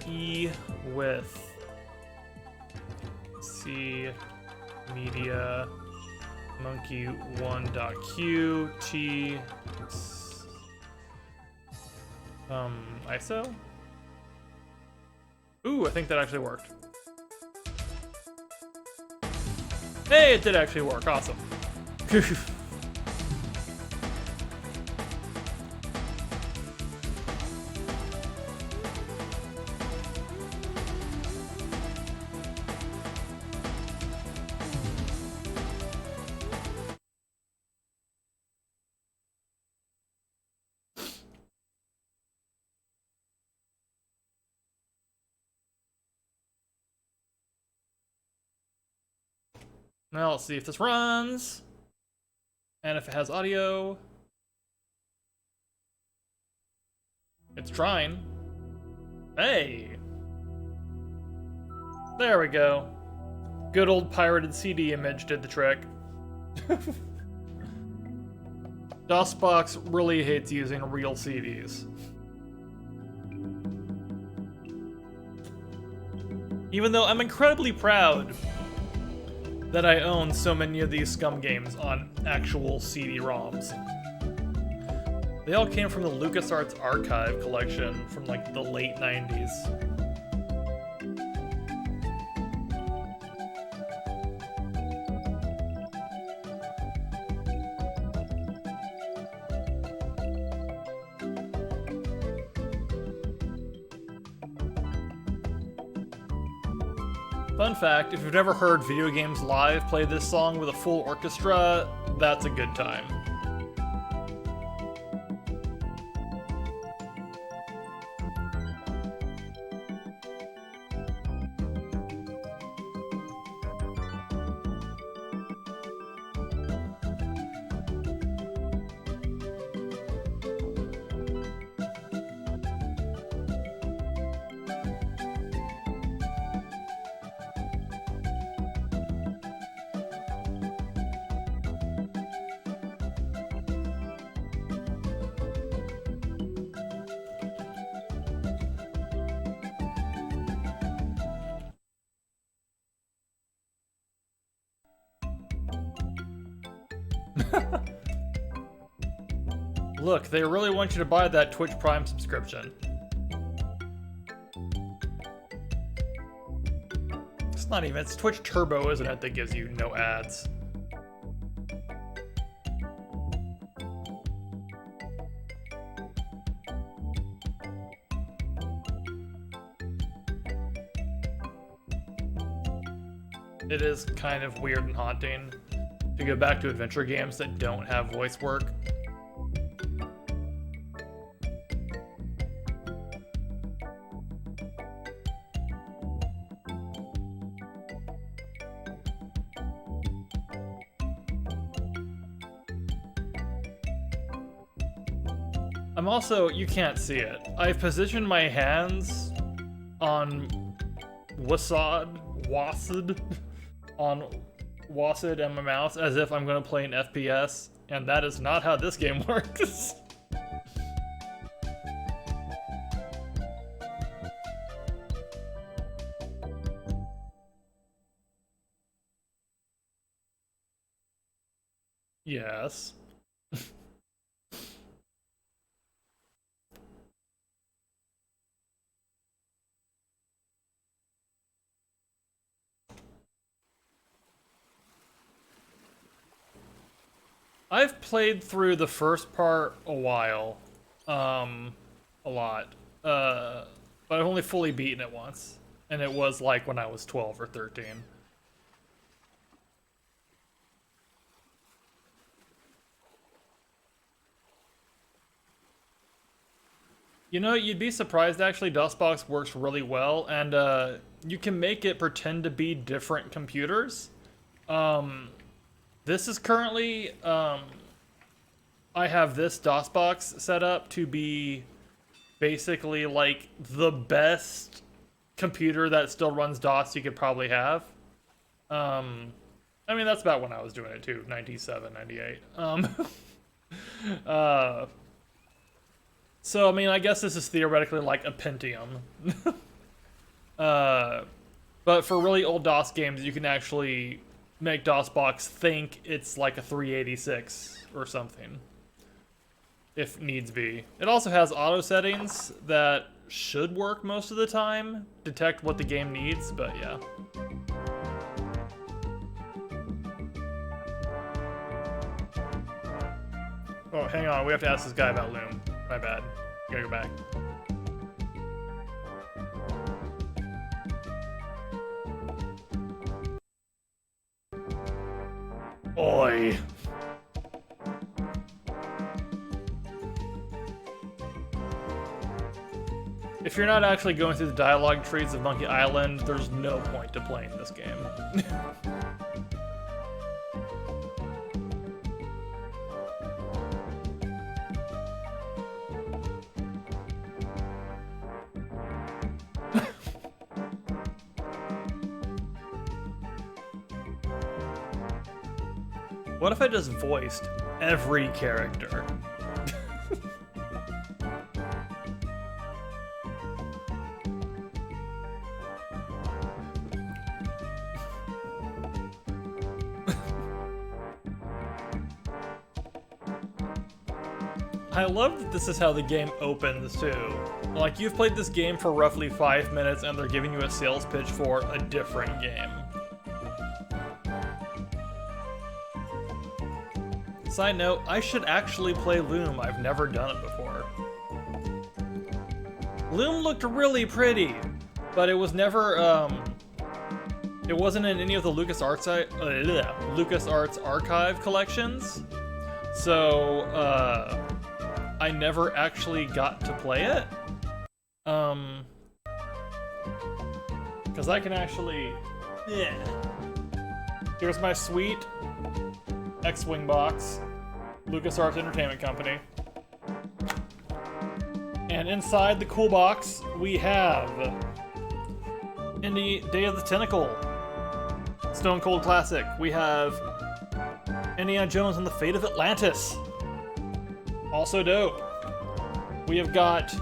E with C media monkey1.q t ISO. Ooh, I think that actually worked. Hey, it did actually work. Awesome. Now let's see if this runs. And if it has audio. It's trying. Hey! There we go. Good old pirated CD image did the trick. DOSBox really hates using real CDs. Even though I'm incredibly proud that I own so many of these SCUMM games on actual CD-ROMs. They all came from the LucasArts Archive collection from like the late 90s. Fun fact, if you've never heard Video Games Live play this song with a full orchestra, that's a good time. Look, they really want you to buy that Twitch Prime subscription. It's not even, it's Twitch Turbo, isn't it, that gives you no ads. It is kind of weird and haunting to go back to adventure games that don't have voice work. I'm also, you can't see it, I've positioned my hands on WASD and my mouse as if I'm going to play an FPS, and that is not how this game works. Yes. I've played through the first part a while, a lot, but I've only fully beaten it once, and it was like when I was 12 or 13. You know, you'd be surprised actually, DOSBox works really well, and you can make it pretend to be different computers. This is currently, I have this DOSBox set up to be basically like the best computer that still runs DOS you could probably have. I mean, that's about when I was doing it too, 97, 98. So, I mean, I guess this is theoretically like a Pentium. But for really old DOS games, you can actually make DOSBox think it's like a 386 or something, if needs be. It also has auto settings that should work most of the time, detect what the game needs, but yeah. Oh, hang on, we have to ask this guy about Loom. My bad. Gotta go back. Oi. If you're not actually going through the dialogue trees of Monkey Island, there's no point to playing this game. What if I just voiced every character? I love that this is how the game opens, too. Like, you've played this game for roughly 5 minutes and they're giving you a sales pitch for a different game. Side note, I should actually play Loom. I've never done it before. Loom looked really pretty, but it was never, it wasn't in any of the LucasArts archive collections. So, I never actually got to play it. Because I can actually, yeah. Here's my sweet X-Wing box, LucasArts Entertainment Company. And inside the cool box, we have Indie Day of the Tentacle, Stone Cold Classic. We have Indiana Jones and the Fate of Atlantis. Also dope. We have got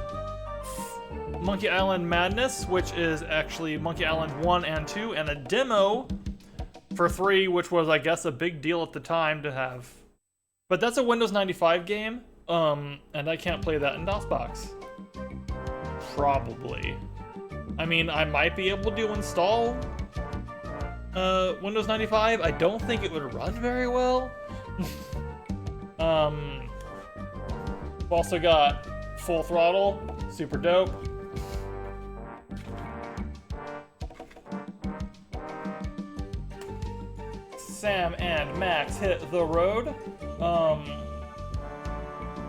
Monkey Island Madness, which is actually Monkey Island 1 and 2, and a demo for 3, which was, I guess, a big deal at the time to have. But that's a Windows 95 game, and I can't play that in DOSBox. Probably. I mean, I might be able to install Windows 95. I don't think it would run very well. We've also got Full Throttle, super dope. Sam and Max Hit the Road,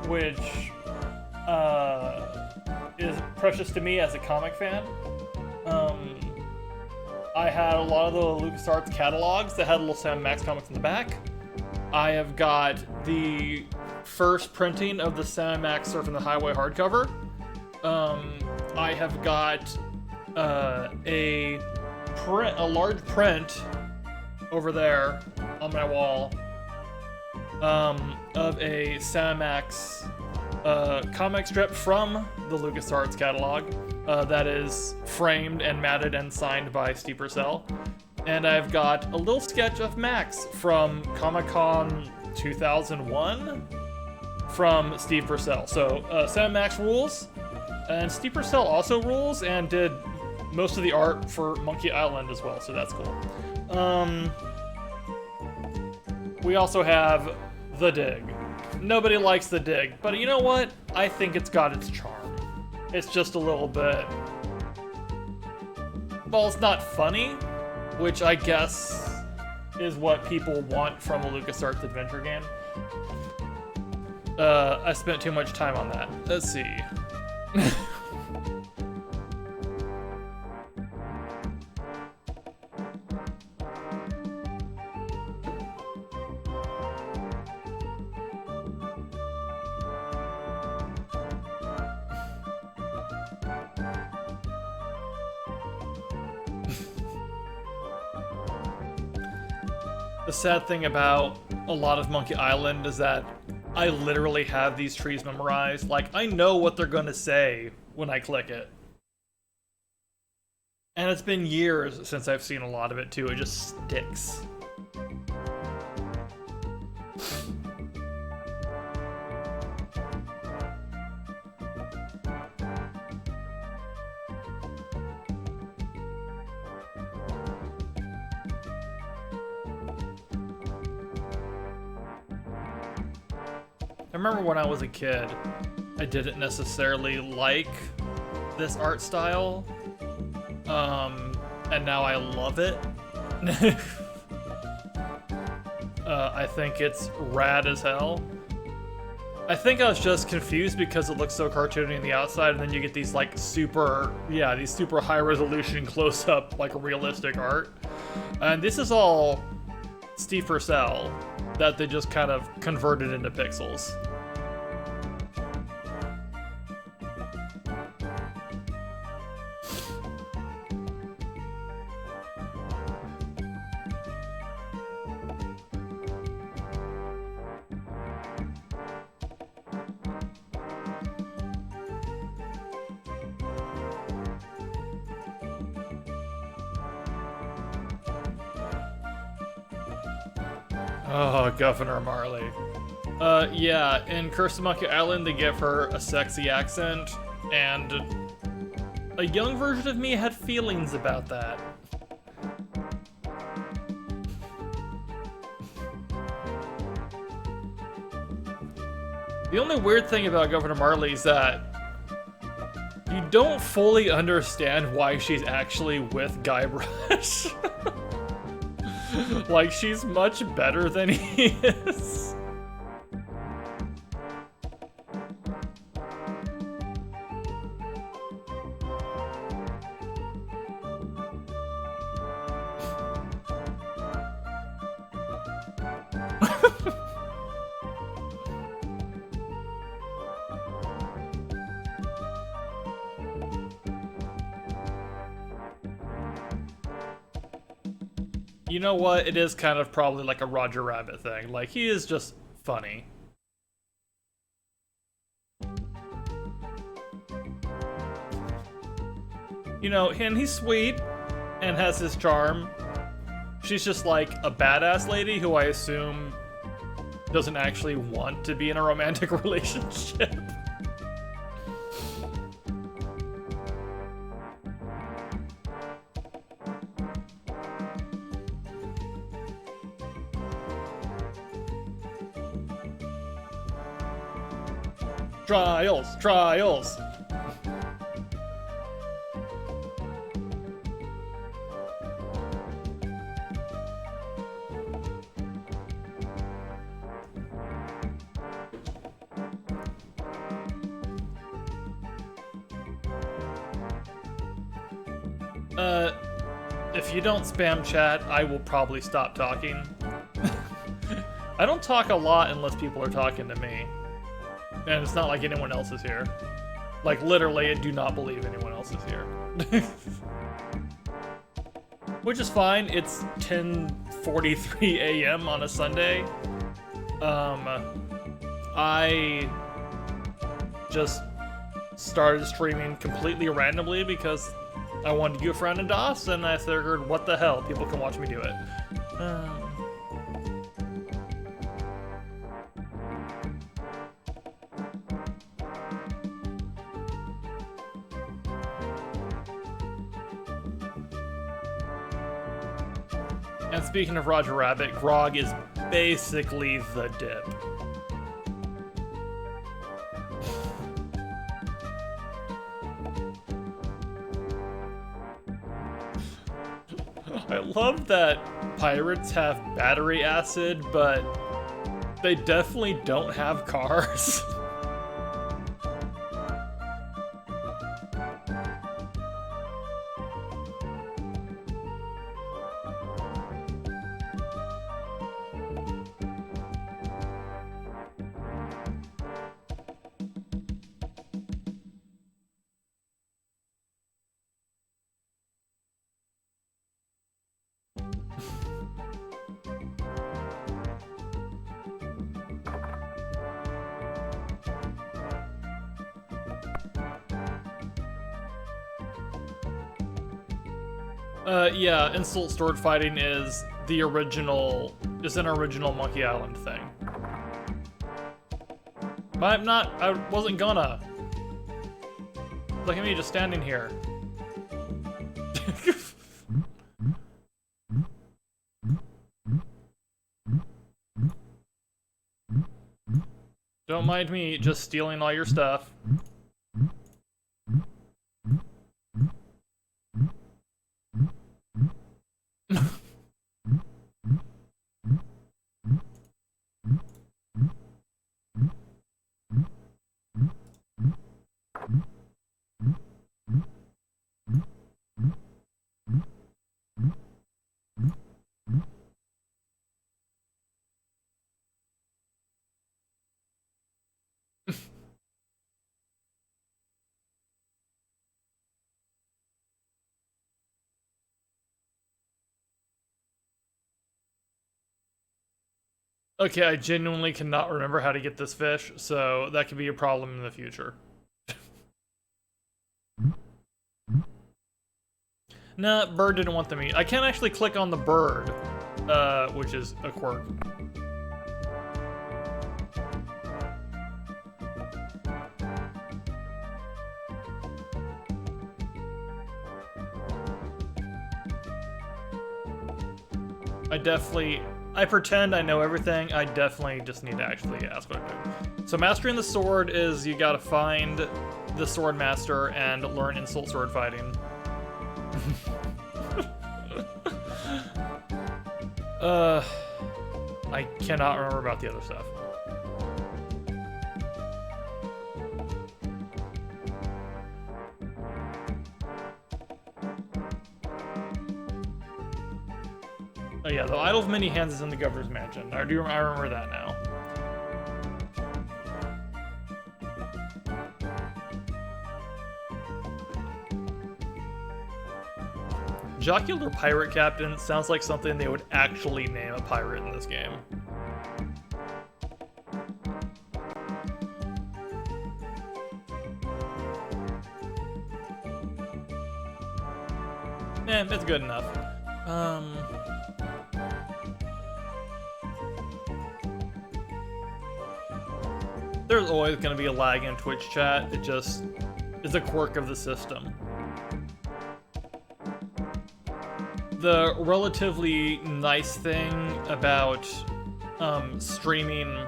which is precious to me as a comic fan. I had a lot of the LucasArts catalogs that had little Sam and Max comics in the back. I have got the first printing of the Sam and Max Surfing the Highway hardcover. I have got a large print over there on my wall of a Sam and Max comic strip from the LucasArts catalog that is framed and matted and signed by Steve Purcell. And I've got a little sketch of Max from Comic-Con 2001 from Steve Purcell. So Sam and Max rules, and Steve Purcell also rules and did most of the art for Monkey Island as well, so that's cool. We also have The Dig. Nobody likes The Dig, but you know what? I think it's got its charm. It's just a little bit... well, it's not funny, which I guess is what people want from a LucasArts adventure game. I spent too much time on that. Let's see. The sad thing about a lot of Monkey Island is that I literally have these trees memorized. Like, I know what they're gonna say when I click it. And it's been years since I've seen a lot of it too. It just sticks. I remember when I was a kid, I didn't necessarily like this art style, and now I love it. I think it's rad as hell. I think I was just confused because it looks so cartoony on the outside, and then you get these like super high resolution close up, like realistic art. And this is all Steve Purcell that they just kind of converted into pixels. Oh, Governor Marley. Yeah, in Curse of Monkey Island, they give her a sexy accent, and a young version of me had feelings about that. The only weird thing about Governor Marley is that you don't fully understand why she's actually with Guybrush. Like, she's much better than he is. You know what? It is kind of probably like a Roger Rabbit thing. Like, he is just funny. You know, and he's sweet and has his charm. She's just like a badass lady who I assume doesn't actually want to be in a romantic relationship. Trials, trials. If you don't spam chat, I will probably stop talking. I don't talk a lot unless people are talking to me. And it's not like anyone else is here. Like, literally, I do not believe anyone else is here. Which is fine. It's 10:43 a.m. on a Sunday. I just started streaming completely randomly because I wanted to goof around in DOS, and I figured, what the hell, people can watch me do it. And speaking of Roger Rabbit, Grog is basically the dip. I love that pirates have battery acid, but they definitely don't have cars. Yeah, insult sword fighting is the original, is an original Monkey Island thing. But I wasn't gonna. Look at me just standing here. Don't mind me just stealing all your stuff. Okay, I genuinely cannot remember how to get this fish, so that could be a problem in the future. Nah, bird didn't want the meat. I can't actually click on the bird, which is a quirk. I pretend I know everything. I definitely just need to actually ask what I do. So mastering the sword is you gotta find the sword master and learn insult sword fighting. I cannot remember about the other stuff. Oh yeah, the Idol of Many Hands is in the Governor's Mansion. I remember that now. Jocular Pirate Captain sounds like something they would actually name a pirate in this game. It's good enough. There's always going to be a lag in Twitch chat. It just is a quirk of the system. The relatively nice thing about streaming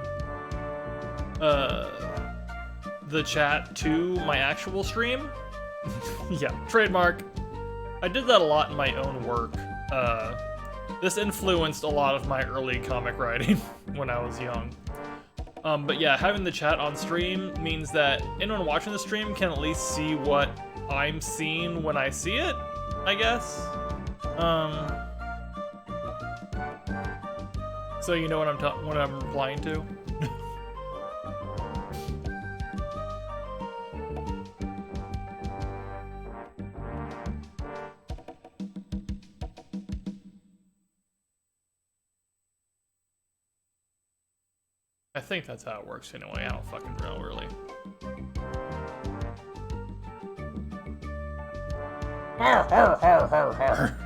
the chat to my actual stream, yeah, trademark. I did that a lot in my own work. This influenced a lot of my early comic writing when I was young. But yeah, having the chat on stream means that anyone watching the stream can at least see what I'm seeing when I see it, I guess. So you know what I'm replying to? I think that's how it works anyway. I don't fucking know, really. Har, har, har, har, har.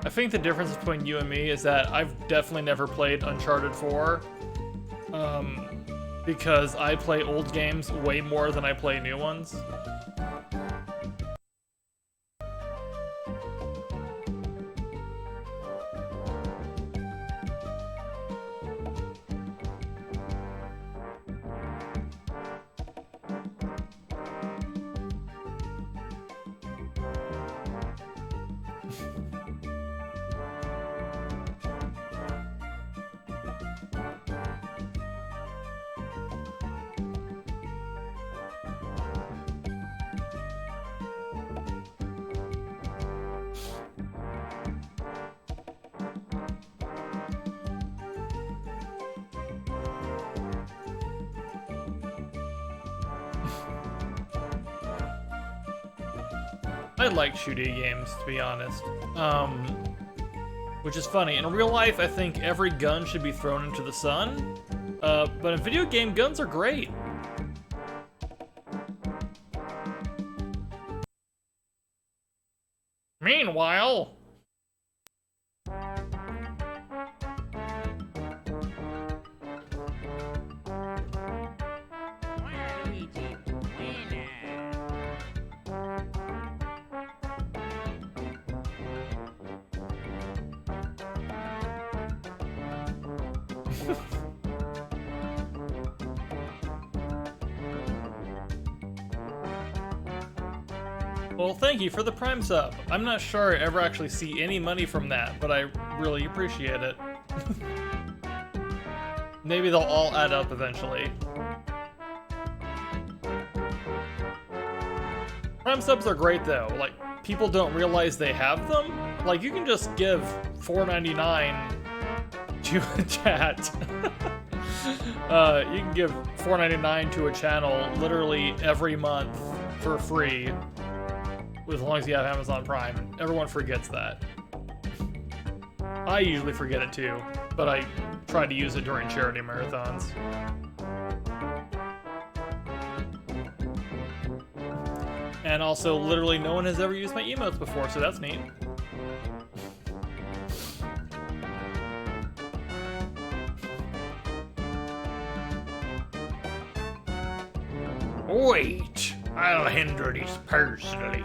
I think the difference between you and me is that I've definitely never played Uncharted 4. Because I play old games way more than I play new ones. I like shooting games, to be honest. Which is funny. In real life, I think every gun should be thrown into the sun. But in video game, guns are great. Meanwhile... Well, thank you for the Prime sub. I'm not sure I ever actually see any money from that, but I really appreciate it. Maybe they'll all add up eventually. Prime subs are great though. Like, people don't realize they have them. Like, you can just give $4.99 to a chat. You can give $4.99 to a channel literally every month for free. As long as you have Amazon Prime. Everyone forgets that. I usually forget it too, but I try to use it during charity marathons. And also, literally no one has ever used my emotes before, so that's neat. Wait, I'll handle this personally.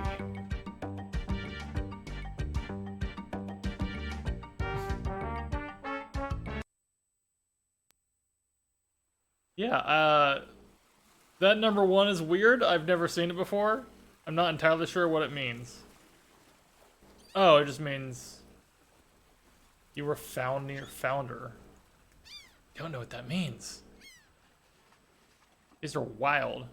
Yeah, that number 1 is weird. I've never seen it before. I'm not entirely sure what it means. Oh, it just means you were found near founder. Don't know what that means. These are wild.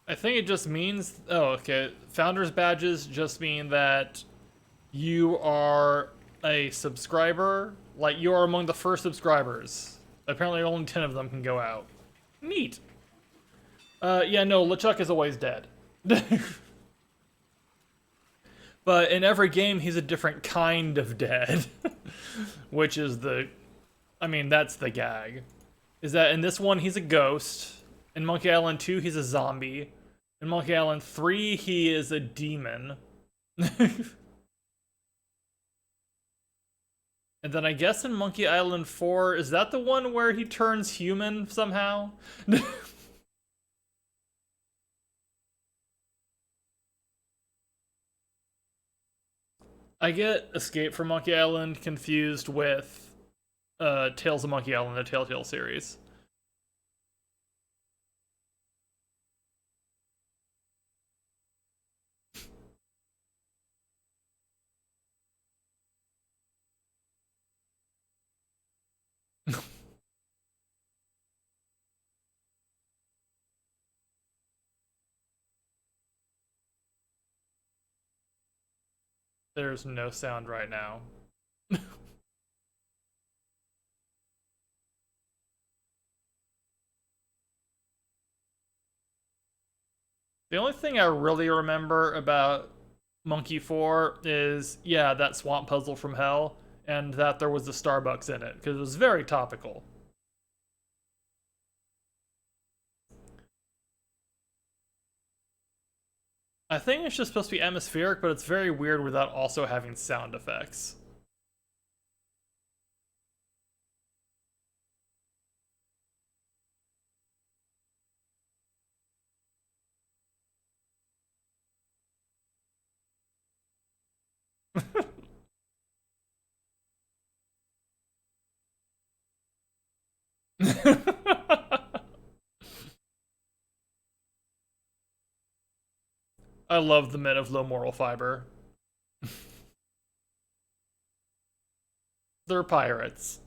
I think it just means, oh, okay. Founders badges just mean that you are a subscriber, like you are among the first subscribers. Apparently only 10 of them can go out. Neat. Yeah, no, LeChuck is always dead. But in every game, he's a different kind of dead. Which is I mean, that's the gag. Is that in this one, he's a ghost. In Monkey Island 2, he's a zombie. In Monkey Island 3, he is a demon. And then I guess in Monkey Island 4, is that the one where he turns human somehow? I get Escape from Monkey Island confused with Tales of Monkey Island, the Telltale series. There's no sound right now. The only thing I really remember about Monkey 4 is, yeah, that swamp puzzle from hell, and that there was a Starbucks in it, because it was very topical. I think it's just supposed to be atmospheric, but it's very weird without also having sound effects. I love the men of low moral fiber. They're pirates.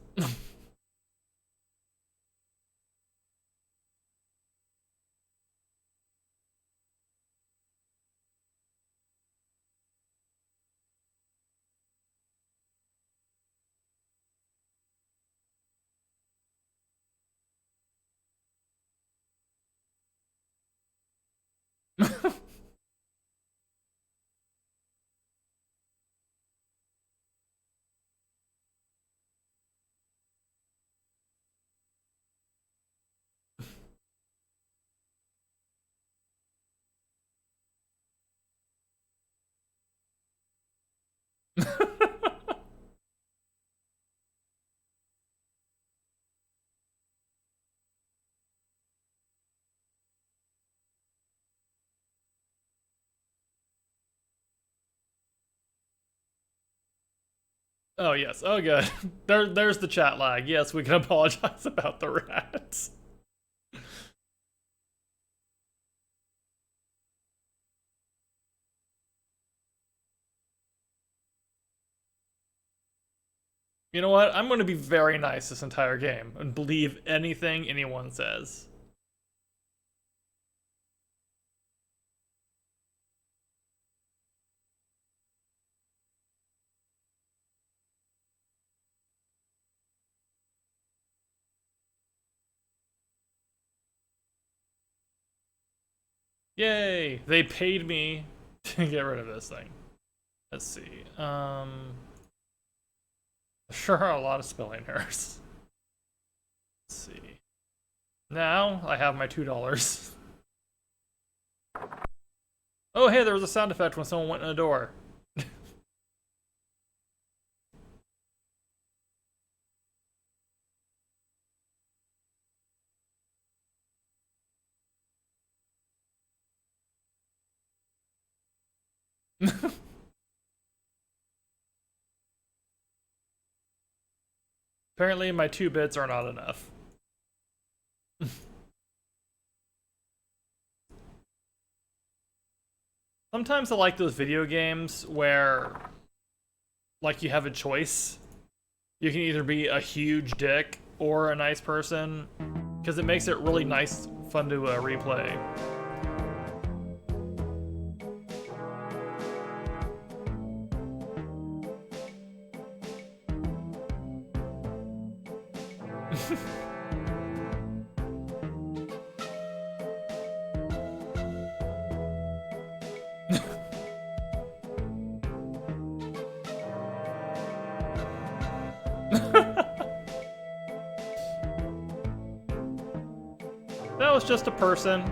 Oh yes. Oh good. There's the chat lag. Yes, we can apologize about the rats. You know what? I'm going to be very nice this entire game and believe anything anyone says. Yay! They paid me to get rid of this thing. Let's see. Sure are a lot of spelling errors. Let's see. Now I have my $2. Oh hey, there was a sound effect when someone went in a door. Apparently my 2 bits are not enough. Sometimes I like those video games where, like, you have a choice. You can either be a huge dick or a nice person, because it makes it really nice, fun to replay. That was just a person.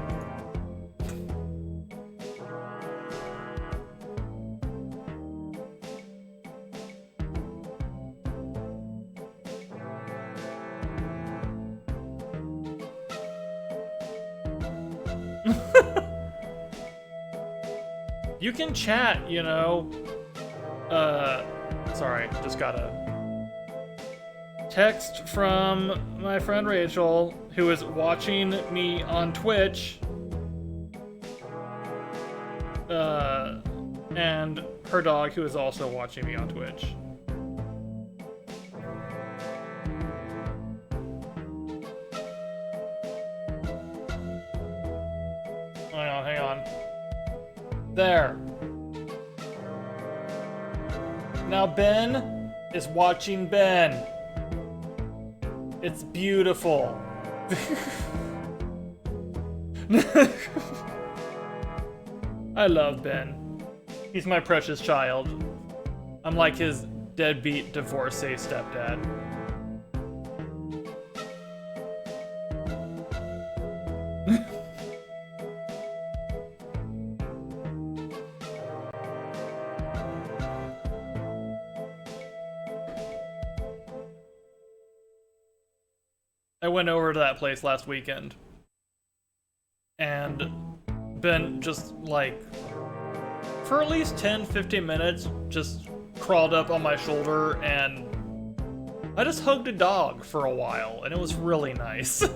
You can chat, you know. Sorry, just got a text from my friend Rachel, who is watching me on Twitch. And her dog, who is also watching me on Twitch. Hang on. There. Now Ben is watching Ben. It's beautiful. I love Ben. He's my precious child. I'm like his deadbeat divorcee stepdad. I went over to that place last weekend, and Ben just, like, for at least 10-15 minutes, just crawled up on my shoulder, and I just hugged a dog for a while, and it was really nice.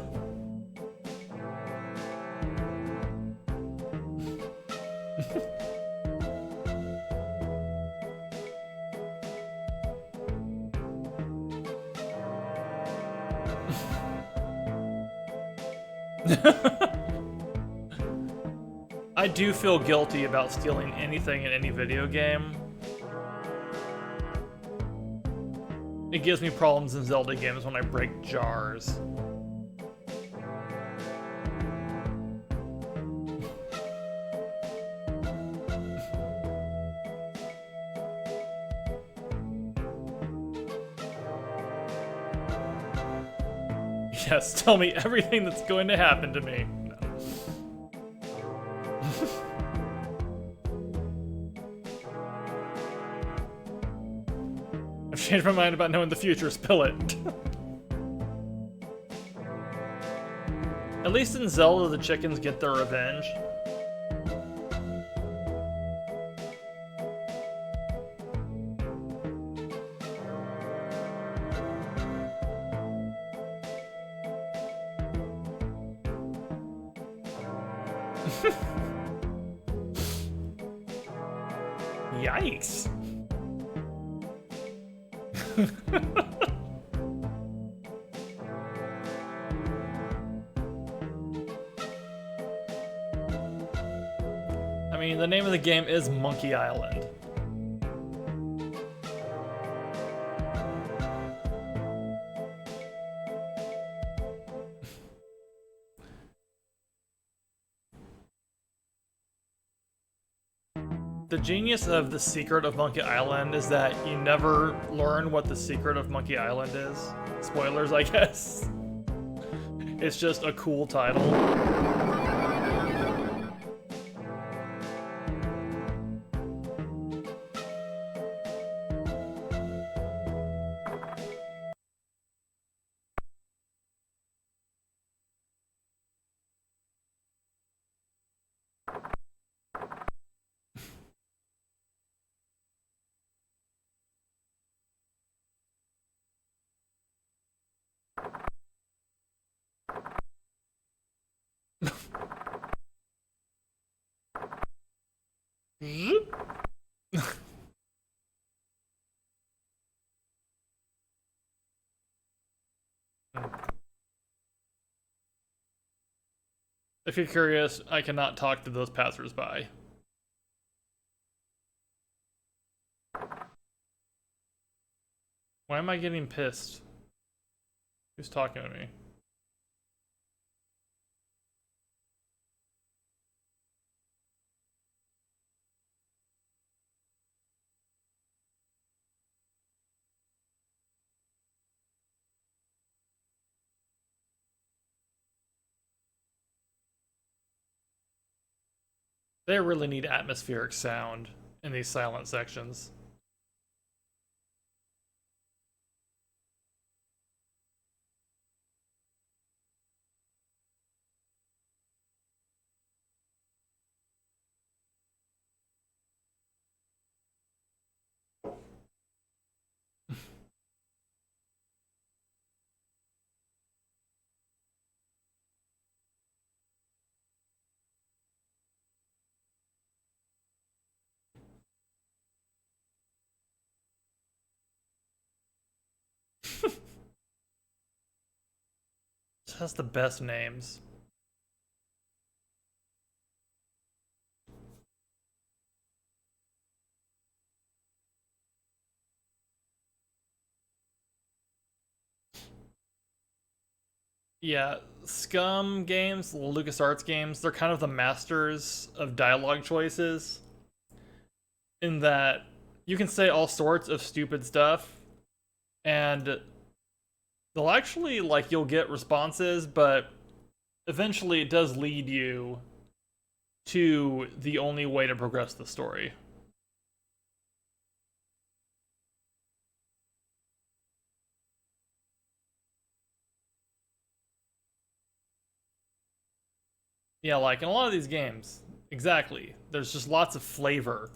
I do feel guilty about stealing anything in any video game. It gives me problems in Zelda games when I break jars. Yes, tell me everything that's going to happen to me. No. changed my mind about knowing the future. Spill it. At least in Zelda, the chickens get their revenge. Yikes. I mean, the name of the game is Monkey Island. The genius of the secret of Monkey Island is that you never learn what the secret of Monkey Island is. Spoilers, I guess. It's just a cool title. If you're curious, I cannot talk to those passersby. Why am I getting pissed? Who's talking to me? They really need atmospheric sound in these silent sections. It has the best names. Yeah, SCUMM games, LucasArts games, they're kind of the masters of dialogue choices. In that you can say all sorts of stupid stuff, and they'll actually, like, you'll get responses, but eventually it does lead you to the only way to progress the story. Yeah, like in a lot of these games, exactly. There's just lots of flavor.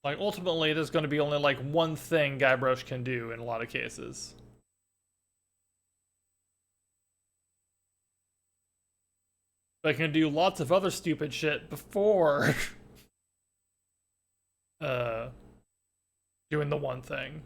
Like, ultimately, there's going to be only like one thing Guybrush can do in a lot of cases. But can do lots of other stupid shit before uh, doing the one thing.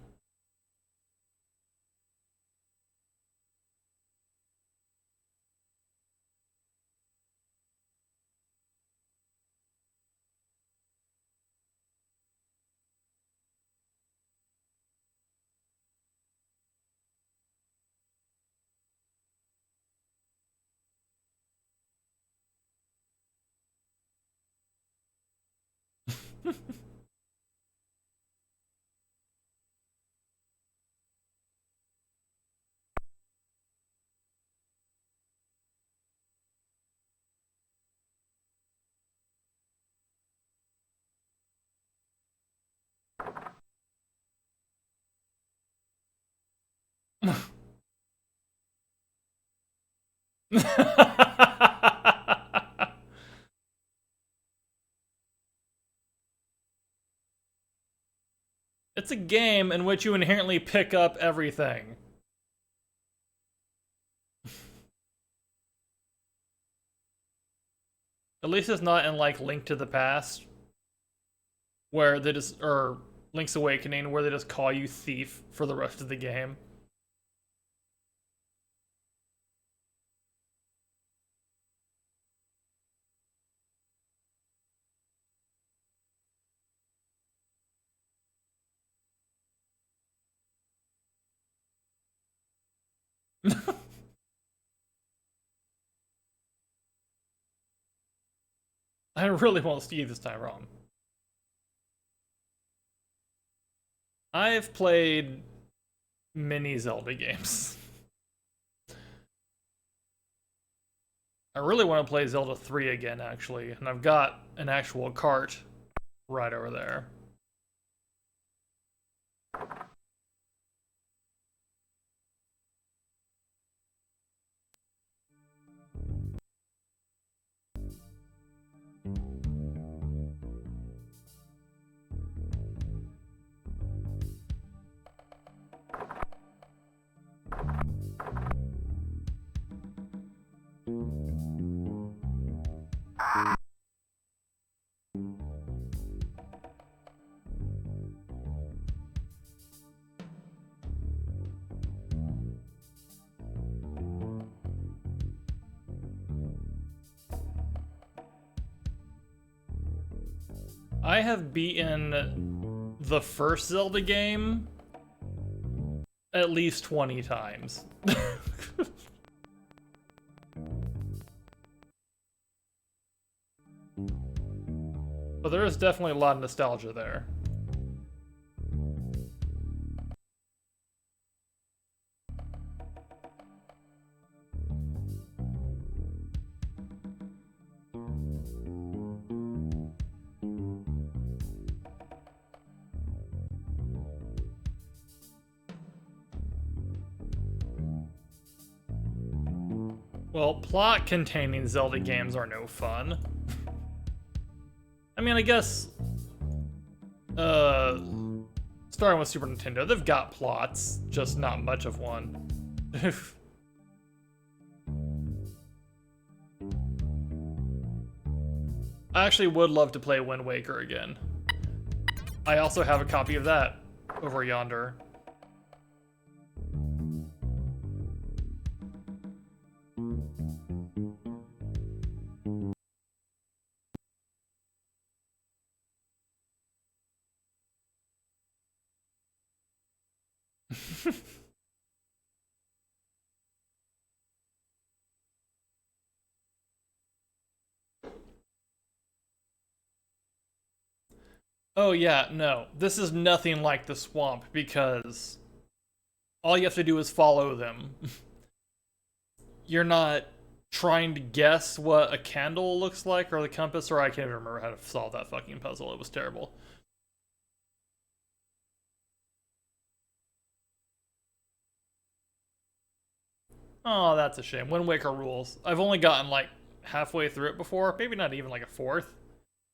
It's a game in which you inherently pick up everything. At least it's not in like Link to the Past, where they just, or Link's Awakening, where they just call you thief for the rest of the game. I really won't see this time wrong. I've played many Zelda games. I really want to play Zelda 3 again, actually, and I've got an actual cart right over there. I have beaten the first Zelda game at least 20 times. But there is definitely a lot of nostalgia there. Well, plot-containing Zelda games are no fun. I mean, I guess... starting with Super Nintendo, they've got plots, just not much of one. I actually would love to play Wind Waker again. I also have a copy of that over yonder. Oh yeah, no. This is nothing like the swamp because all you have to do is follow them. You're not trying to guess what a candle looks like or the compass, or I can't even remember how to solve that fucking puzzle. It was terrible. Oh, that's a shame. Wind Waker rules. I've only gotten like halfway through it before, maybe not even like a fourth.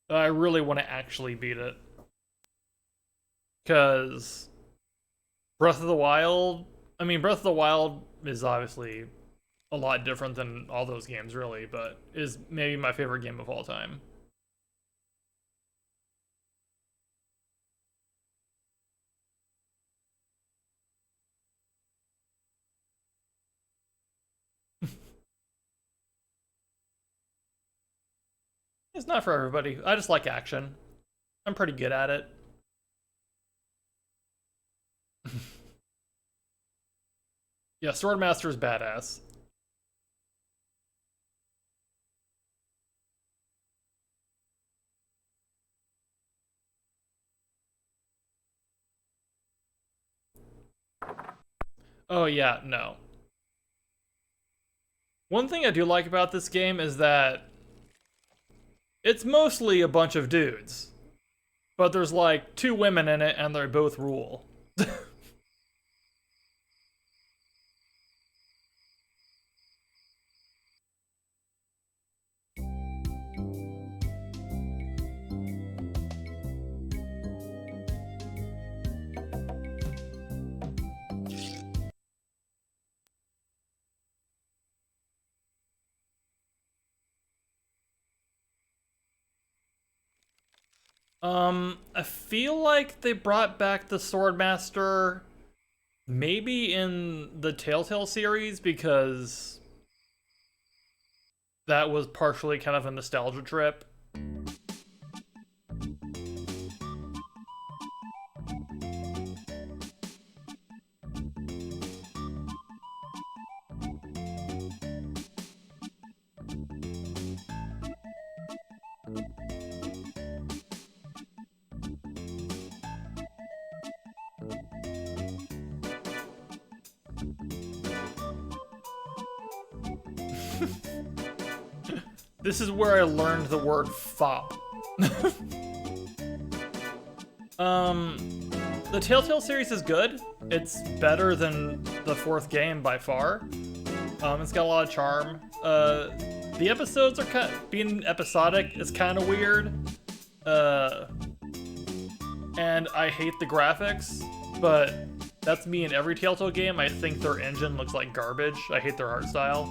I really want to actually beat it. Because Breath of the Wild, I mean, Breath of the Wild is obviously a lot different than all those games, really, but is maybe my favorite game of all time. It's not for everybody. I just like action. I'm pretty good at it. Yeah, Swordmaster is badass. Oh yeah, no. One thing I do like about this game is that it's mostly a bunch of dudes. But there's like 2 women in it and they both rule. I feel like they brought back the Swordmaster maybe in the Telltale series because that was partially kind of a nostalgia trip. This is where I learned the word fop. The Telltale series is good. It's better than the fourth game by far. It's got a lot of charm. The episodes are kind of, being episodic is kind of weird. And I hate the graphics, but that's me in every Telltale game. I think their engine looks like garbage. I hate their art style.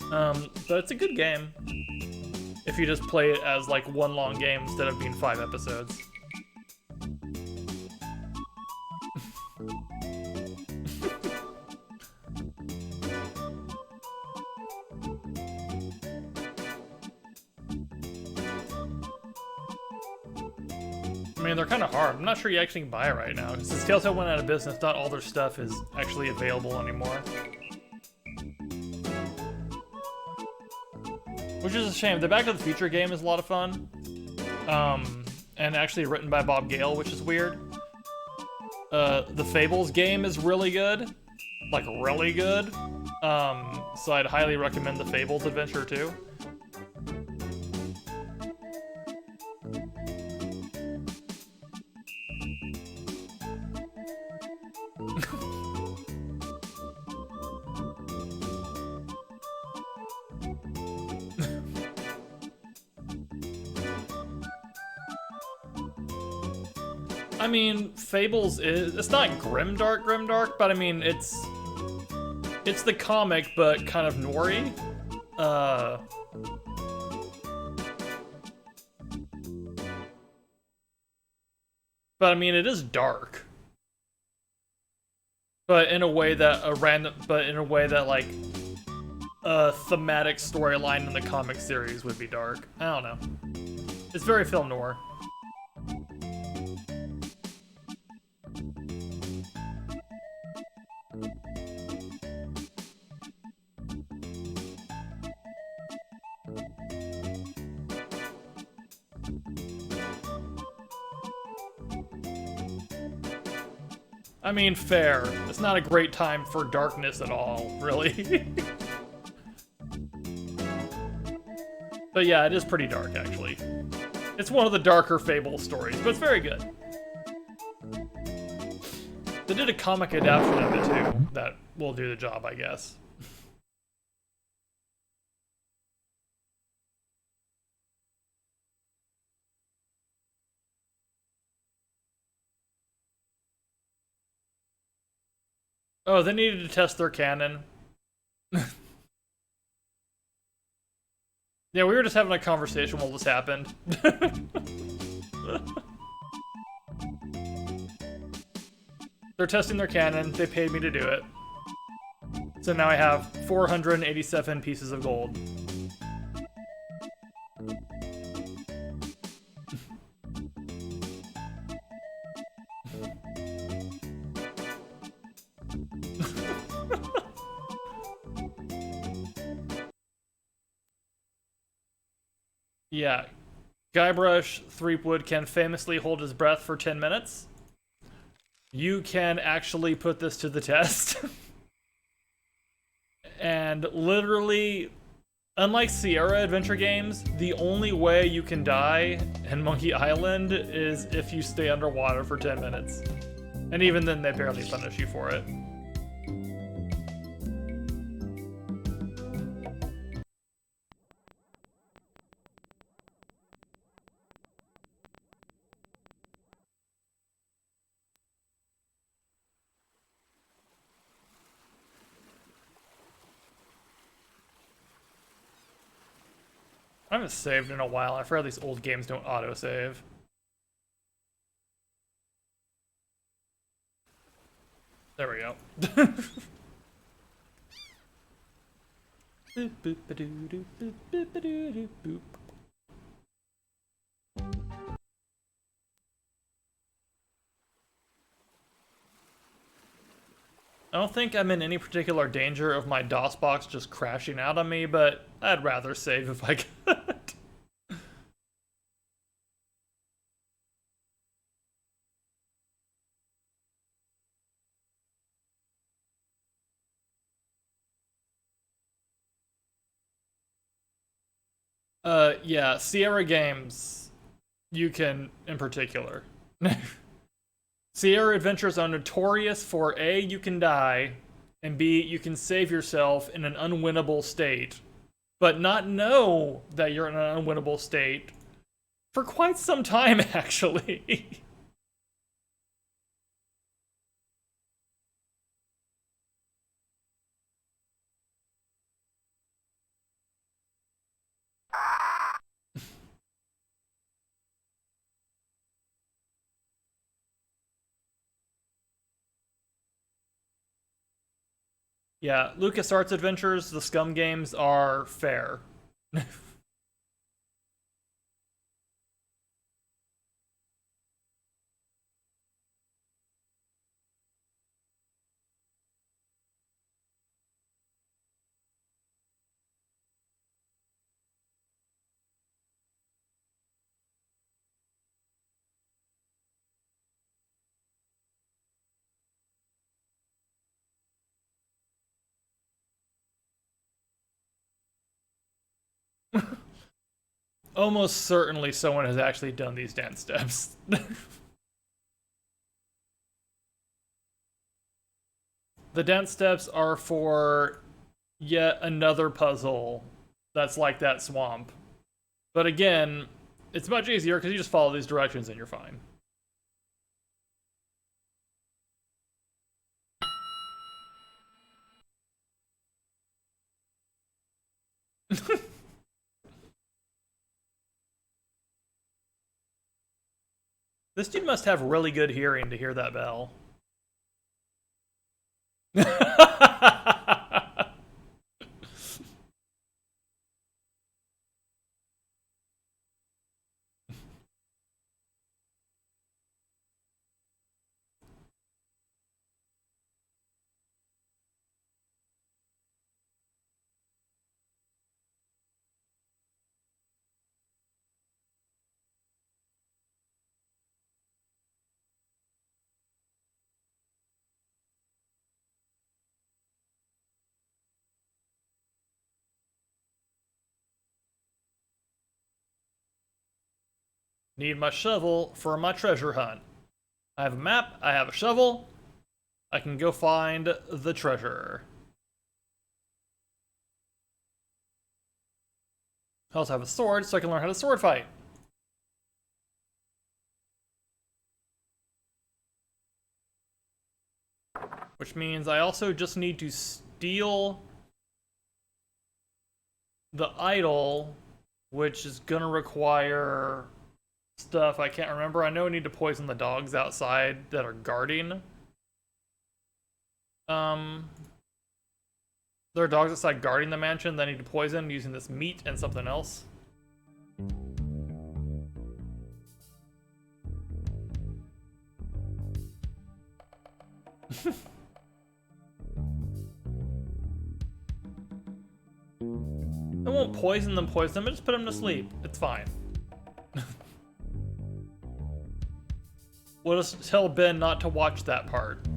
But it's a good game if you just play it as like one long game instead of being 5 episodes. I mean, they're kind of hard. I'm not sure you actually can buy it right now. Since Telltale went out of business, not all their stuff is actually available anymore. Which is a shame. The Back to the Future game is a lot of fun. And actually written by Bob Gale, which is weird. The Fables game is really good. Like, really good. So I'd highly recommend the Fables adventure, too. I mean, Fables it's not grimdark, but I mean, it's the comic, but kind of noir-y. But I mean, it is dark. But in a way that like a thematic storyline in the comic series would be dark. I don't know. It's very film noir. I mean, fair. It's not a great time for darkness at all, really. But yeah, it is pretty dark, actually. It's one of the darker Fable stories, but it's very good. They did a comic adaptation of it, too, that will do the job, I guess. Oh, they needed to test their canon. Yeah, we were just having a conversation while this happened. They're testing their canon. They paid me to do it. So now I have 487 pieces of gold. Yeah. Guybrush Threepwood can famously hold his breath for 10 minutes. You can actually put this to the test. And literally, unlike Sierra adventure games, the only way you can die in Monkey Island is if you stay underwater for 10 minutes. And even then, they barely punish you for it. I haven't saved in a while. I forgot these old games don't autosave. Boop, boop, ba-doo, doo, boop, boop, ba-doo, doo, boop. I don't think I'm in any particular danger of my DOS box just crashing out on me, but I'd rather save if I could. Yeah, Sierra Games, you can in particular. Sierra Adventures are notorious for A, you can die, and B, you can save yourself in an unwinnable state, but not know that you're in an unwinnable state for quite some time, actually. Yeah, LucasArts Adventures, the SCUMM games are fair. Almost certainly someone has actually done these dance steps. The dance steps are for yet another puzzle that's like that swamp. But again, it's much easier because you just follow these directions and you're fine. This dude must have really good hearing to hear that bell. Need my shovel for my treasure hunt. I have a map, I have a shovel, I can go find the treasure. I also have a sword, so I can learn how to sword fight. Which means I also just need to steal the idol, which is gonna require stuff I can't remember. I know I need to poison the dogs outside that are guarding. There are dogs outside guarding the mansion that I need to poison using this meat and something else. I won't poison them, I just put them to sleep. It's fine. We'll just tell Ben not to watch that part.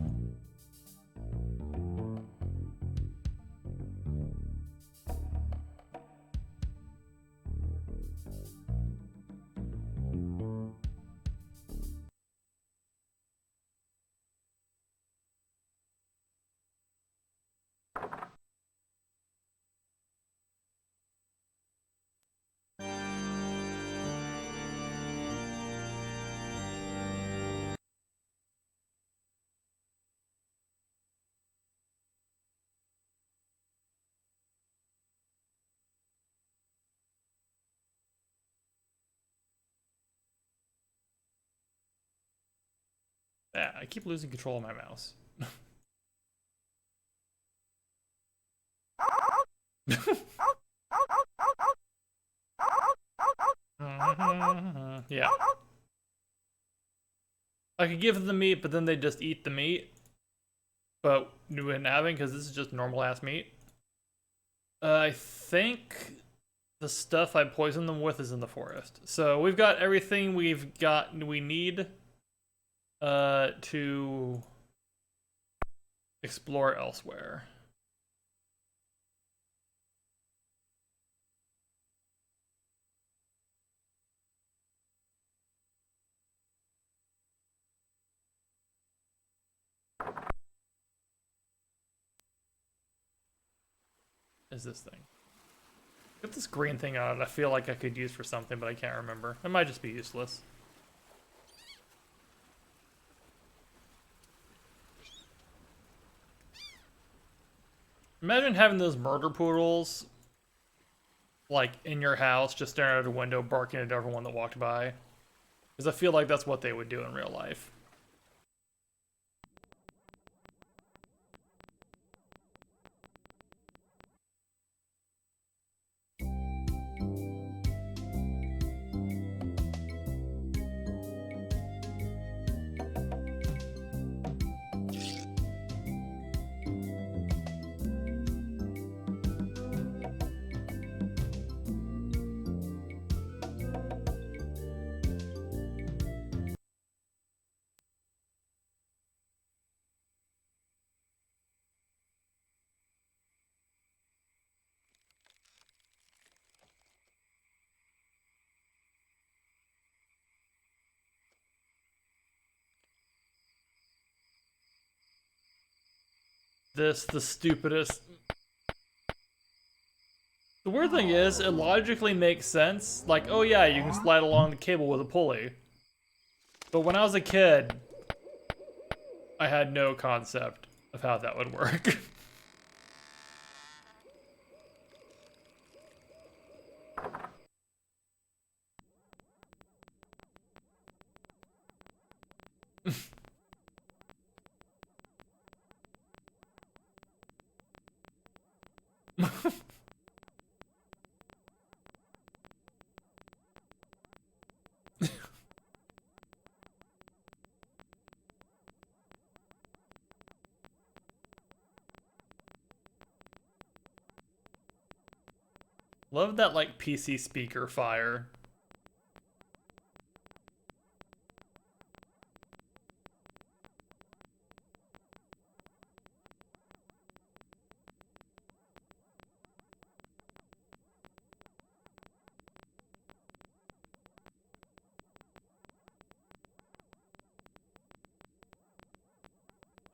Yeah, I keep losing control of my mouse. Yeah. I could give them the meat, but then they just eat the meat. But we wouldn't having because this is just normal ass meat. I think the stuff I poisoned them with is in the forest. So we've got everything we need to explore elsewhere. Is this thing? Get this green thing on it. I feel like I could use for something, but I can't remember. It might just be useless. Imagine having those murder poodles like in your house, just staring out a window, barking at everyone that walked by. Because I feel like that's what they would do in real life. The stupidest. The weird thing is, it logically makes sense. Like, oh yeah, you can slide along the cable with a pulley. But when I was a kid, I had no concept of how that would work. Love that, like, PC speaker fire.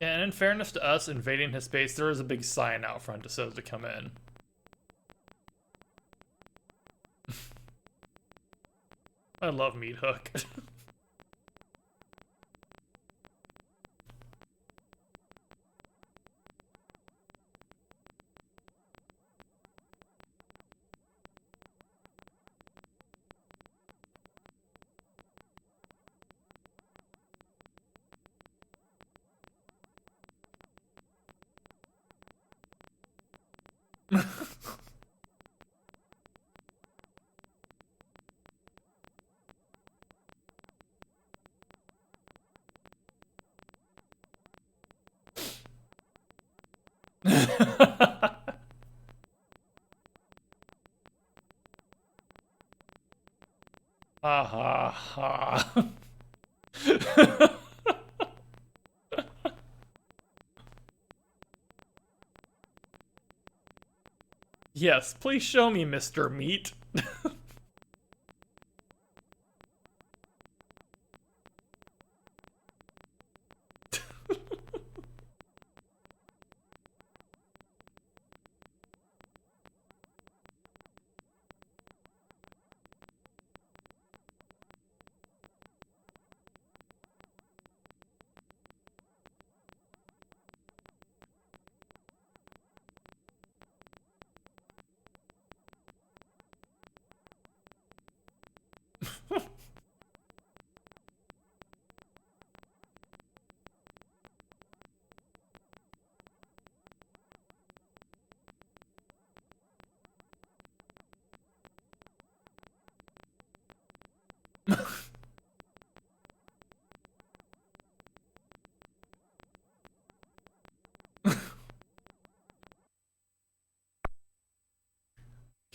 And in fairness to us invading his space, there is a big sign out front that says to come in. I love Meat Hook. Ha ha ha. Yes, please show me, Mr. Meat.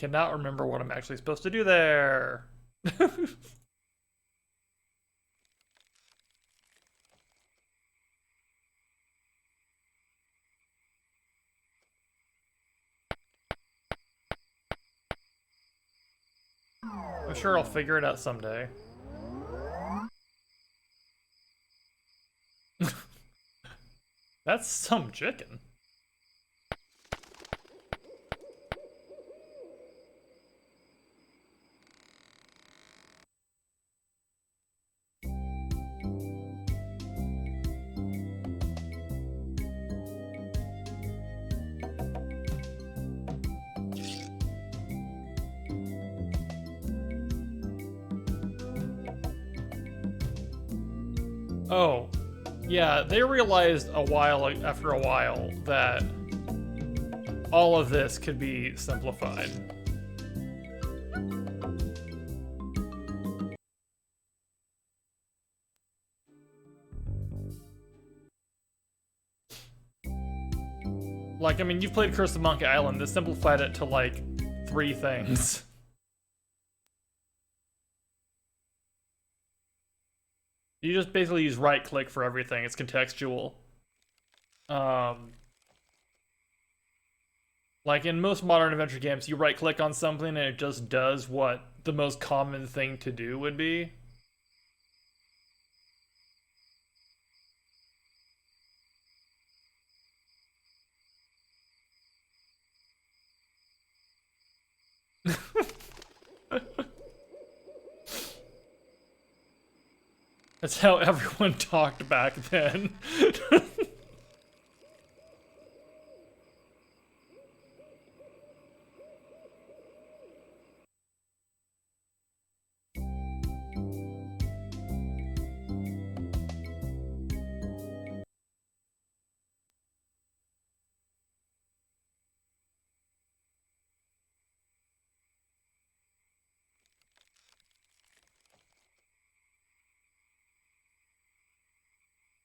Cannot remember what I'm actually supposed to do there. I'm sure I'll figure it out someday. That's some chicken. Oh, yeah, they realized after a while that all of this could be simplified. Like, I mean, you've played Curse of Monkey Island. This simplified it to, like, 3 things. You just basically use right-click for everything. It's contextual. Like, in most modern adventure games, you right-click on something and it just does what the most common thing to do would be. That's how everyone talked back then.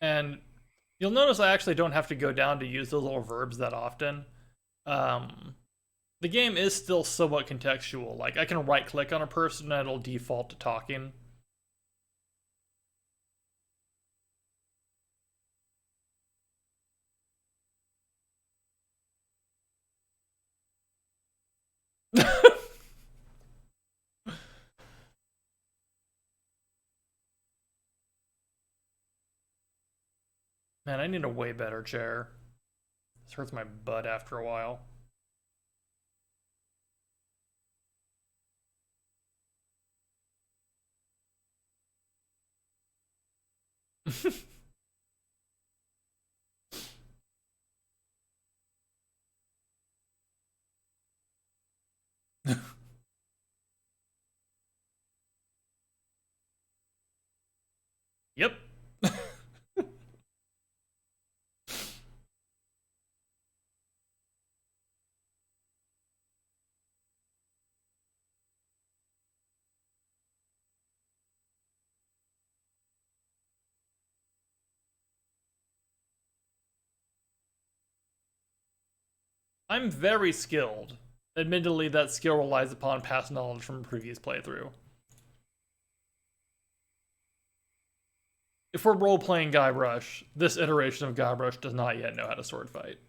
And you'll notice I actually don't have to go down to use those little verbs that often. The game is still somewhat contextual. Like, I can right-click on a person and it'll default to talking. Man, I need a way better chair. This hurts my butt after a while. Yep. I'm very skilled. Admittedly, that skill relies upon past knowledge from a previous playthrough. If we're role-playing Guybrush, this iteration of Guybrush does not yet know how to sword fight.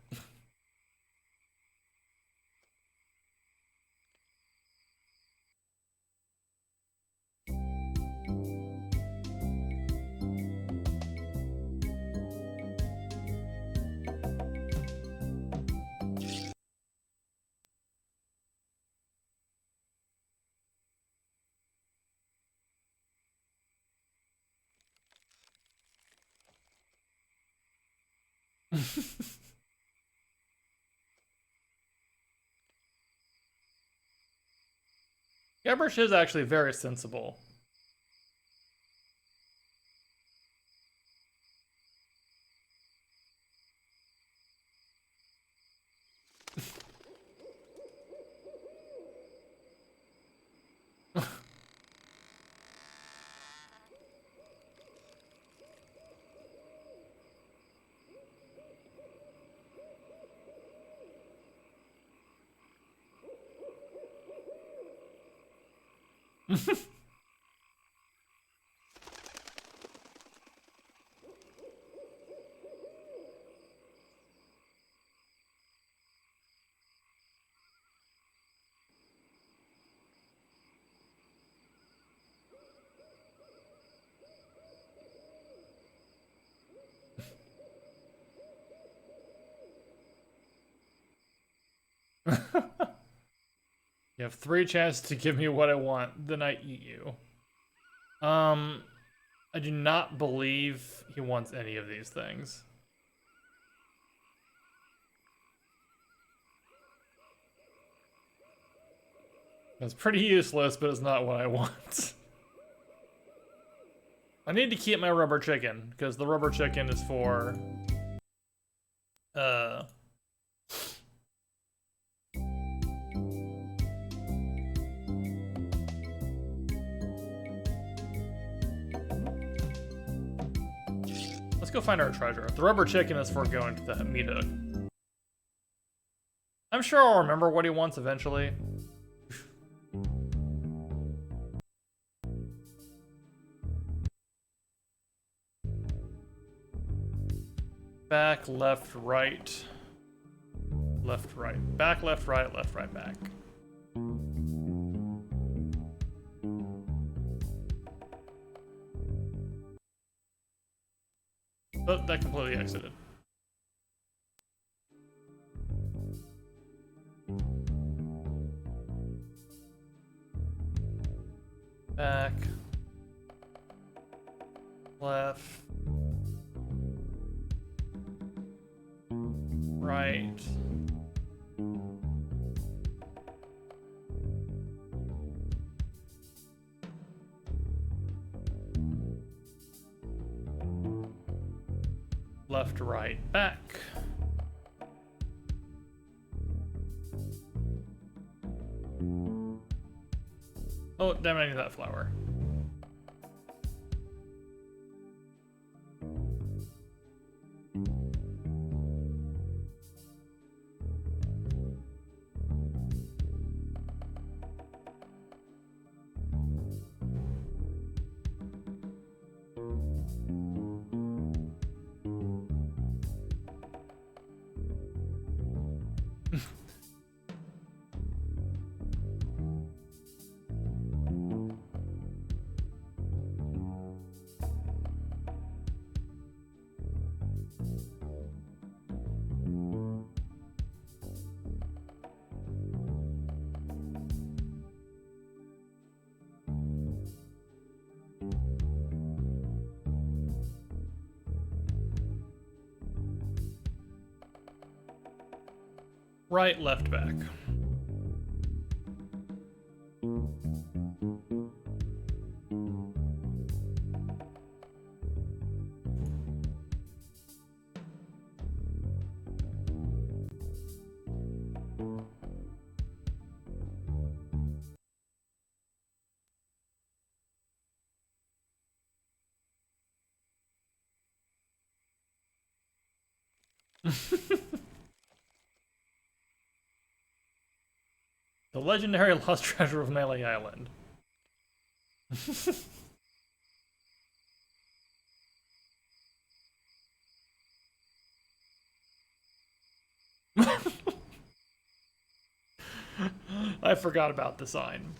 Guybrush is actually very sensible. You have 3 chances to give me what I want, then I eat you. I do not believe he wants any of these things. That's pretty useless, but it's not what I want. I need to keep my rubber chicken, because the rubber chicken is for... Let's go find our treasure. The rubber chicken is for going to the meat hook. I'm sure I'll remember what he wants eventually. Back, left, right. Left, right. Back, left, right, back. Oh, that completely exited. Back. Left. Right. Left, right, back. Oh, damn it, I need that flower. Right, left, back. The legendary lost treasure of Melee Island. I forgot about the sign.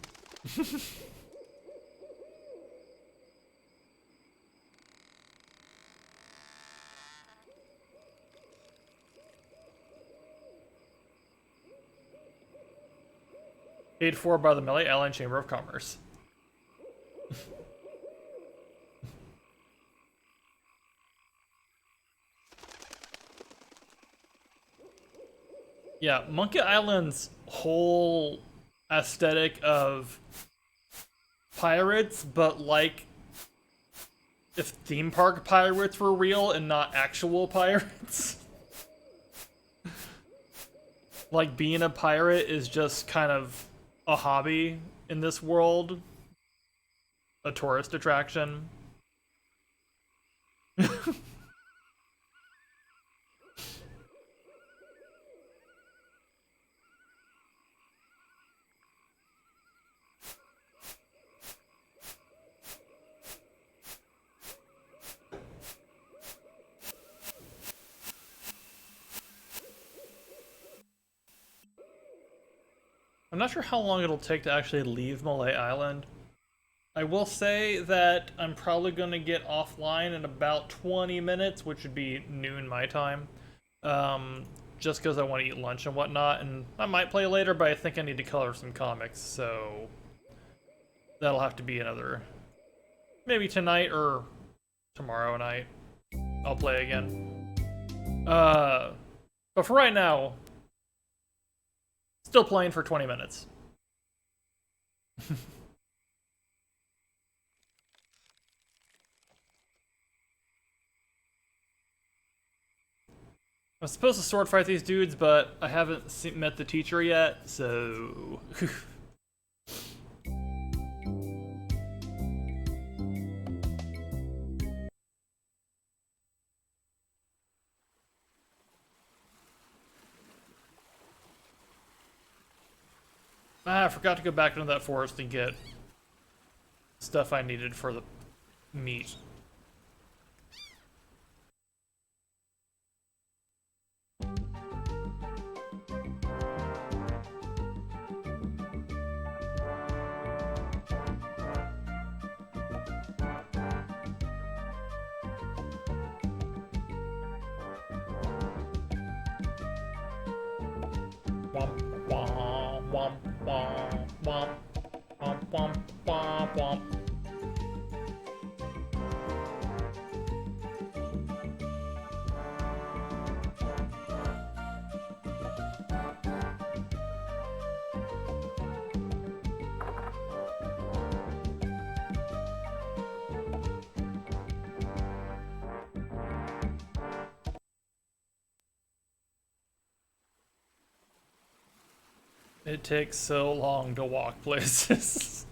Paid for by the Melee Island Chamber of Commerce. Yeah, Monkey Island's whole aesthetic of pirates, but like if theme park pirates were real and not actual pirates. Like being a pirate is just kind of a hobby in this world, a tourist attraction. I'm not sure how long it'll take to actually leave Malay Island. I will say that I'm probably going to get offline in about 20 minutes, which would be noon my time. Um, just because I want to eat lunch and whatnot, and I might play later, but I think I need to color some comics, so that'll have to be another, maybe tonight or tomorrow night. I'll play again. But for right now, still playing for 20 minutes. I'm supposed to sword fight these dudes, but I haven't met the teacher yet, so... I forgot to go back into that forest and get stuff I needed for the meat. Womp, womp, womp, womp, womp, womp, womp, womp, womp. It takes so long to walk places.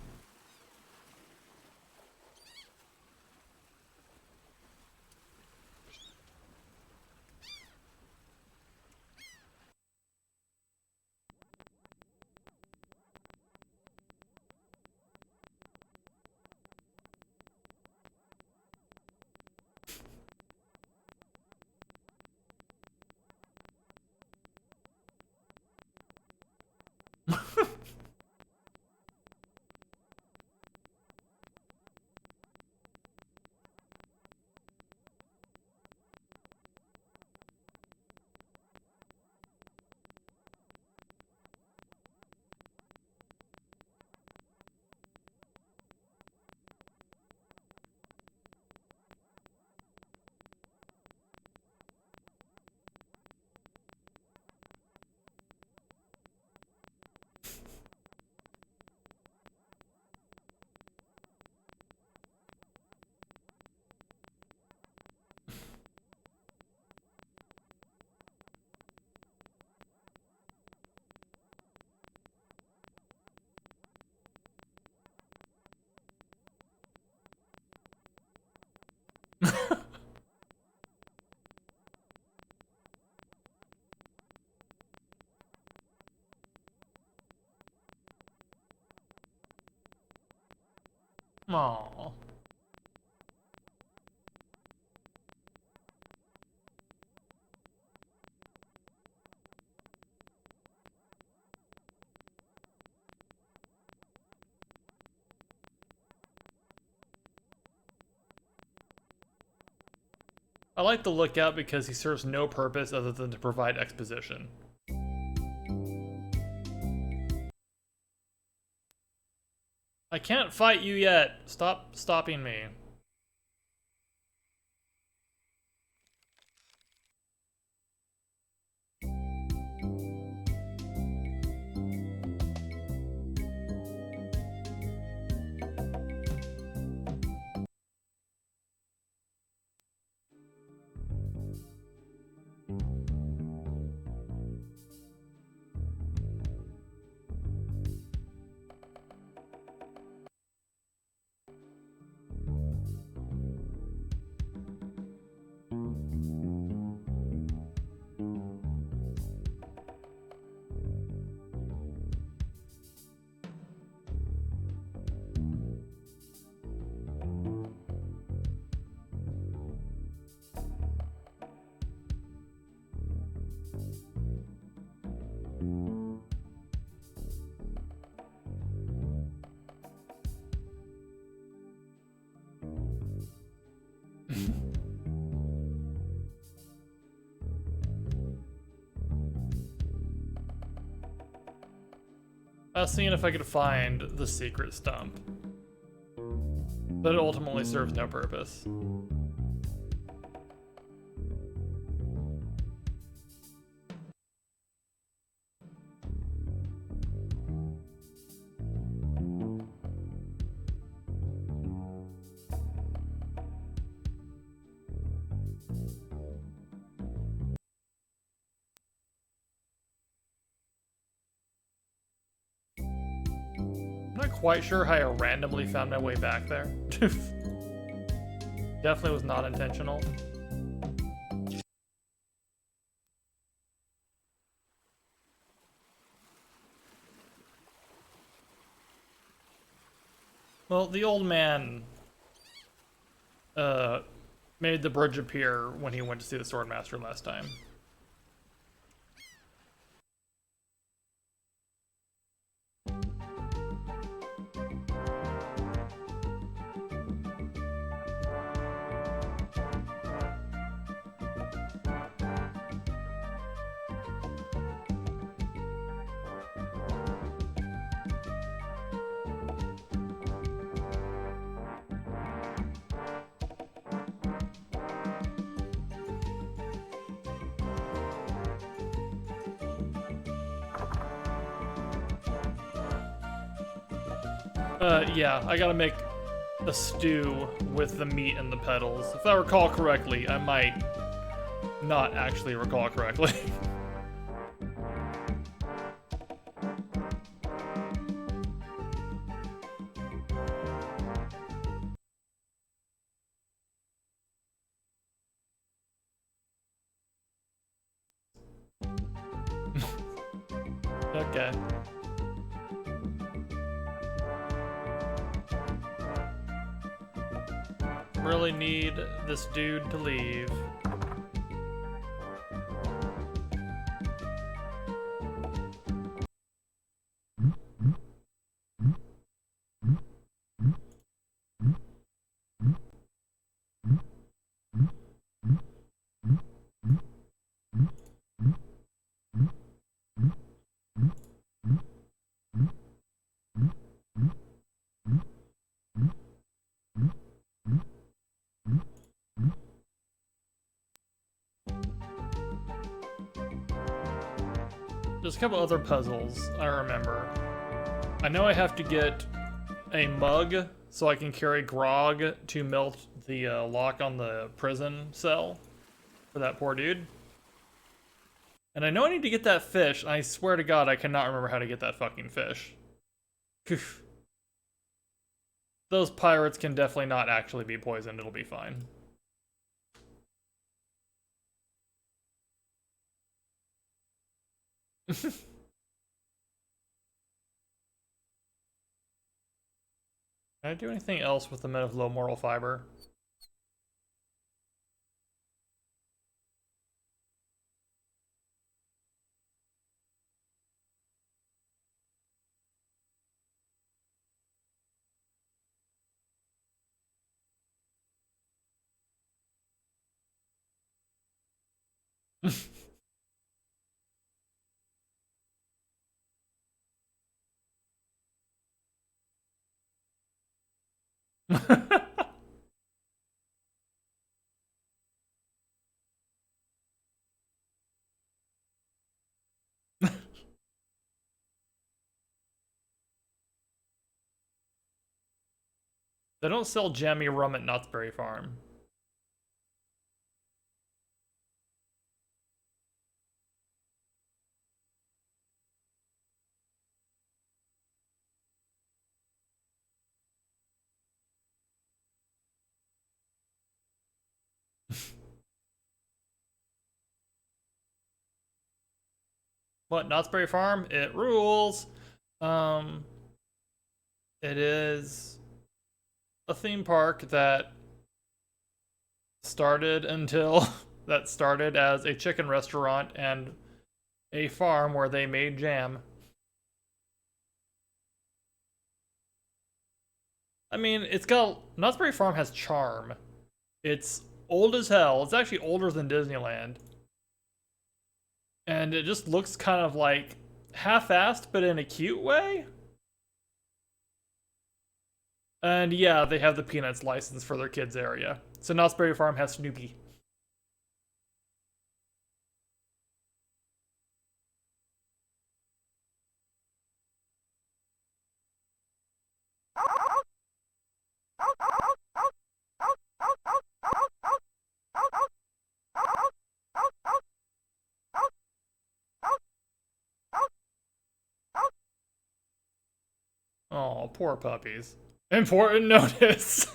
Aww. I like the lookout because he serves no purpose other than to provide exposition. I can't fight you yet. Stop stopping me. I was seeing if I could find the secret stump. But it ultimately serves no purpose. I'm not quite sure how I randomly found my way back there. Definitely was not intentional. Well, the old man made the bridge appear when he went to see the Swordmaster last time. Yeah, I gotta make a stew with the meat and the petals. If I recall correctly, I might not actually recall correctly. Okay. Really need this dude to leave. There's a couple other puzzles I remember. I know I have to get a mug so I can carry grog to melt the lock on the prison cell for that poor dude. And I know I need to get that fish, and I swear to God I cannot remember how to get that fucking fish. Those pirates can definitely not actually be poisoned, it'll be fine. Can I do anything else with the men of low moral fiber? They don't sell jammy rum at Knott's Berry Farm. What, Knott's Berry Farm? It rules! It is a theme park that started as a chicken restaurant and a farm where they made jam. I mean, Knott's Berry Farm has charm. It's old as hell. It's actually older than Disneyland. And it just looks kind of like half-assed, but in a cute way. And yeah, they have the Peanuts license for their kids area. So Knott's Berry Farm has Snoopy. Oh, poor puppies. Important notice.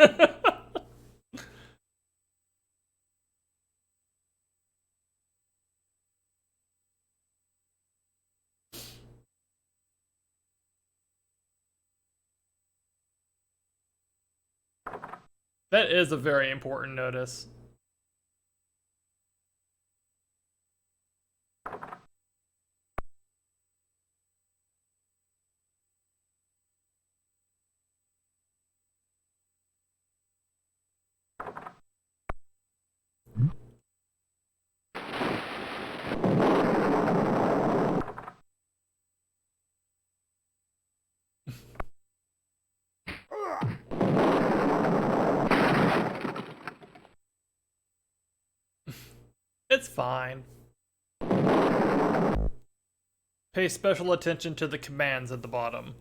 That is a very important notice. It's fine. Pay special attention to the commands at the bottom.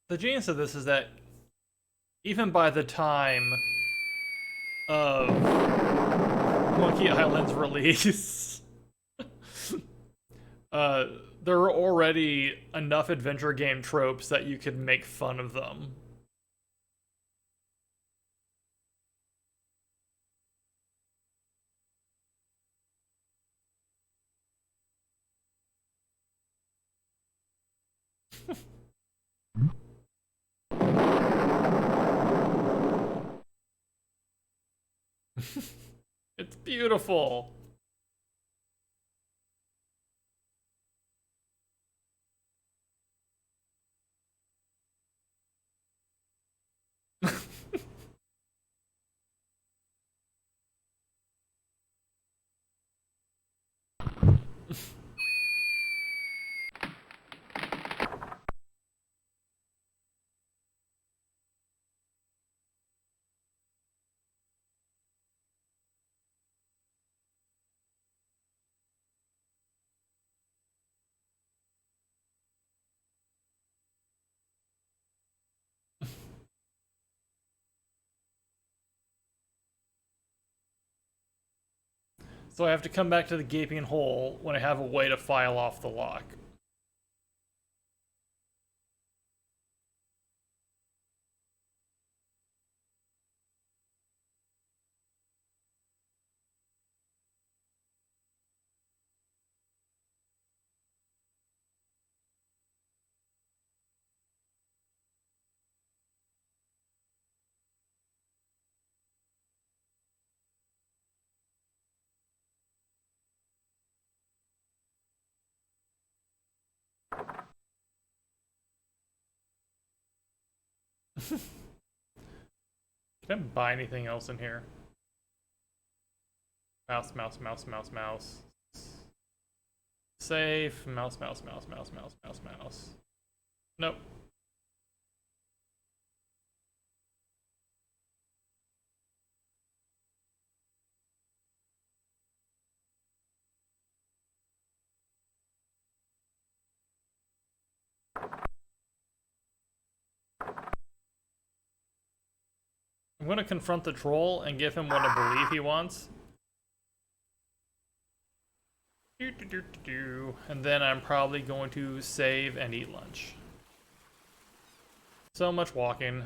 The genius of this is that even by the time of Monkey Island's release, uh, there are already enough adventure game tropes that you could make fun of them. It's beautiful. So I have to come back to the gaping hole when I have a way to file off the lock. Can I buy anything else in here? Mouse, mouse, mouse, mouse, mouse. Safe. Mouse, mouse, mouse, mouse, mouse, mouse, mouse. Nope. I'm going to confront the troll and give him what I believe he wants. And then I'm probably going to save and eat lunch. So much walking.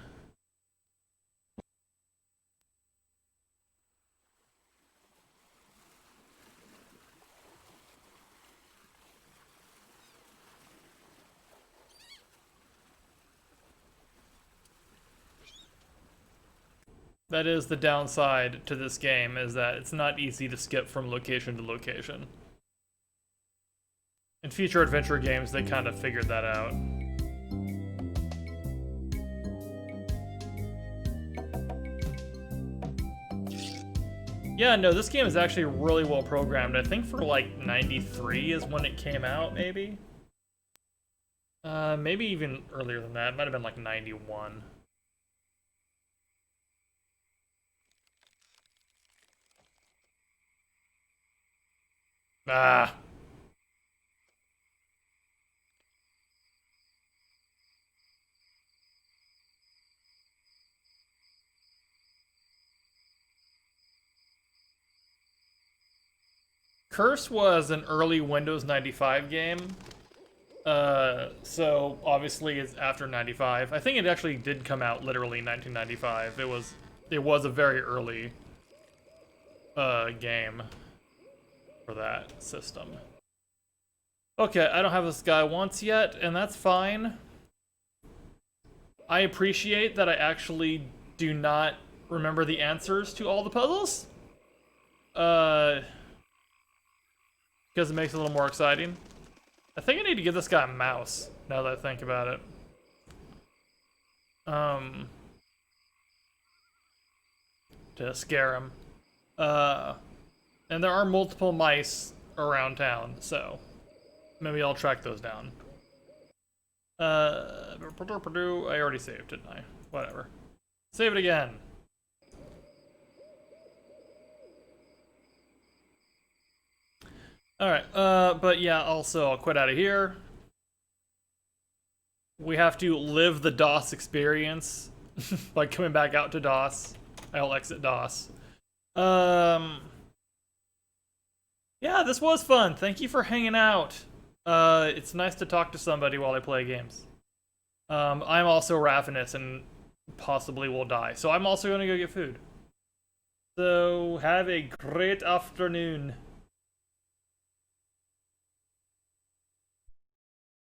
That is the downside to this game, is that it's not easy to skip from location to location. In future adventure games, they kind of figured that out. Yeah, no, this game is actually really well programmed. I think for like 93 is when it came out, maybe? Maybe even earlier than that. It might have been like 91. Ah. Curse was an early Windows 95 game. So obviously it's after 95. I think it actually did come out literally in 1995. It was a very early game for that system. Okay, I don't have this guy once yet, and that's fine. I appreciate that I actually do not remember the answers to all the puzzles. Because it makes it a little more exciting. I think I need to give this guy a mouse, now that I think about it. To scare him. And there are multiple mice around town, so maybe I'll track those down. I already saved, didn't I? Whatever. Save it again. Alright, but yeah, also, I'll quit out of here. We have to live the DOS experience by coming back out to DOS. I'll exit DOS. Yeah, this was fun. Thank you for hanging out. It's nice to talk to somebody while I play games. I'm also ravenous and possibly will die, so I'm also gonna go get food. So, have a great afternoon.